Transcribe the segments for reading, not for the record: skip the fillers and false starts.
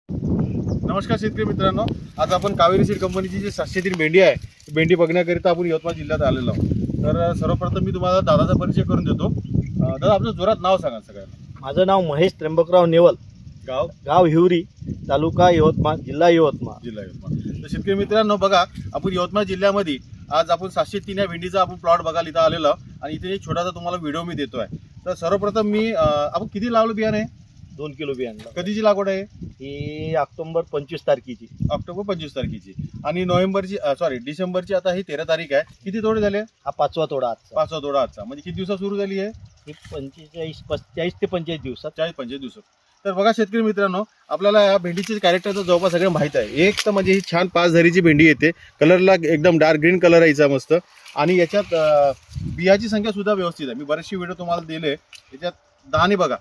नमस्कार शेतकरी मित्रांनो, आज आपण कावेरी सीड कंपनीची जी 703 भेंडी आहे भेंडी बघण्याकरिता आपण यवतमाळ जिल्ह्यात आलेलो आहोत। तर सर्वप्रथम मी तुम्हाला दादाचा परिचय करून देतो। दादा, आपलं जोरात नाव सांगा सगळ्यांना। माझं नाव महेश त्र्यंबकराव नेवल, गाव हिवरी, तालुका यवतमाळ, जिल्हा यवतमाळ। तर शेतकरी मित्रांनो बघा, आपण यवतमाळ जिल्ह्यामध्ये आज आपण 703 या भेंडीचा आपण प्लॉट बघायला इथं आलेलो आणि इथे एक छोटासा तुम्हाला व्हिडिओ मी देतो आहे। तर सर्वप्रथम मी आपण किती लावलं बियाणे? 2 किलो बियाणं। कधीची लागवड आहे ही ऑक्टोबर 25 तारखेची। ऑक्टोबर 25 तारखेची आणि डिसेंबरची आता ही 13 तारीख आहे। किती तोडे झाले? हा 5वा तोडा आजचा। 5वा तोडा आजचा, म्हणजे किती दिवसात सुरू झाली आहे? ही 45 ते 45 दिवसात। 40-45 दिवसात। तर बघा शेतकरी मित्रांनो, आपल्याला या भेंडीचे कॅरेक्टर तर जवळपास सगळं माहीत आहे। एक तर म्हणजे ही छान 5 झरीची भेंडी येते, कलरला एकदम डार्क ग्रीन कलर आहे हिचा मस्त, आणि याच्यात बियाची संख्या सुद्धा व्यवस्थित आहे। मी बरेचसे व्हिडिओ तुम्हाला दिले, याच्यात दाणे बघा,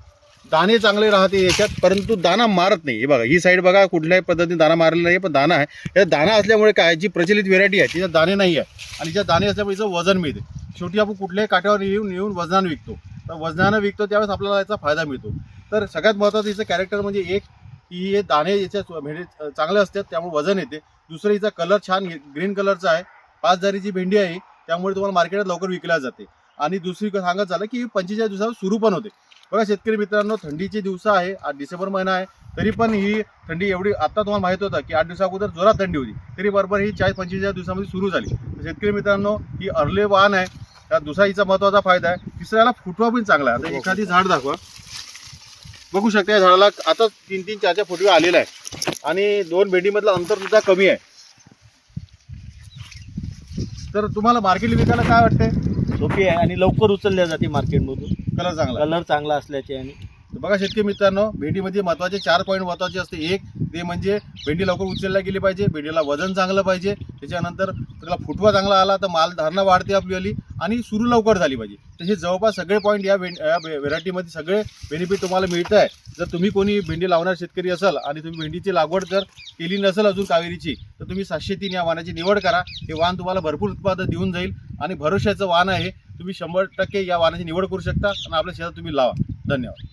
दाणे चांगले राहते याच्यात, परंतु दाना मारत नाही। हे बघा, ही साईड बघा, कुठल्याही पद्धतीने दाना मारलेला नाही, पण दाना आहे। या दाना असल्यामुळे काय, जी प्रचलित व्हेरायटी आहे तिच्यात दाणे नाही आहे, आणि ज्या दाणे असल्यामुळे हिचं वजन मिळते। शेवटी आपण कुठल्याही काट्यावर येऊन वजनानं विकतो, तर वजनानं विकतो त्यावेळेस आपल्याला याचा फायदा मिळतो। तर सगळ्यात महत्त्वाचं हिचं कॅरेक्टर म्हणजे एक की हे दाणे याच्या भेंडीत चांगले असतात, त्यामुळे वजन येते। दुसरं, हिचा कलर छान ग्रीन कलरचा आहे, 5 झरीची भेंडी आहे, त्यामुळे तुम्हाला मार्केटात लवकर विकल्या जाते। आणि दुसरी सांगत झालं की 45 दिवसावर सुरू पण होते। बघा शेतकरी मित्रांनो, थंडीचे दिवस आहे, आज डिसेंबर महिना आहे, तरी पण ही थंडी एवढी, आता तुम्हाला माहित होतं की 8 दिवसा अगोदर जोरात थंडी होती, तरी बरोबर ही 40-45 दिवसामध्ये सुरू झाली। तर शेतकरी मित्रांनो, ही अर्ले वाहन आहे, त्यात दुसरा हिचा महत्त्वाचा फायदा आहे। तिसऱ्याला फुटवा पण चांगला आहे। आता एखादी झाड दाखवा, बघू शकता या झाडाला आता 3-3, 4-4 फुटवे आलेला आहे, आणि 2 भेंडीमधलं अंतर सुद्धा कमी आहे। तर तुम्हाला मार्केटला विकायला काय वाटतंय? सोपी आहे आणि लवकर उचलल्या जाते मार्केटमधून। कलर चांगला असल्याचे। आणि बघा शेतकरी मित्रांनो, भेंडीमध्ये महत्त्वाचे 4 पॉईंट महत्त्वाचे असते। एक ते म्हणजे भेंडी लवकर उचलल्या गेली पाहिजे, भेंडीला वजन चांगलं पाहिजे, त्याच्यानंतर त्याला फुटवा चांगला आला तर माल धारणा वाढते आपली, आणि सुरू लवकर झाली पाहिजे। तर हे जवळपास सगळे पॉईंट या व्हेरायटीमध्ये सगळे बेनिफिट तुम्हाला मिळत आहे। जर तुम्ही कोणी भेंडी लावणार शेतकरी असाल आणि तुम्ही भेंडीची लागवड जर केली नसेल अजून कावेरीची, तर तुम्ही 703 या वाहनाची निवड करा। हे वाहन तुम्हाला भरपूर उत्पादन देऊन जाईल, आणि भरोशाचं वाहन आहे। तुम्ही 100% या वाहनाची निवड करू शकता आणि आपल्या शेतात तुम्ही लावा। धन्यवाद।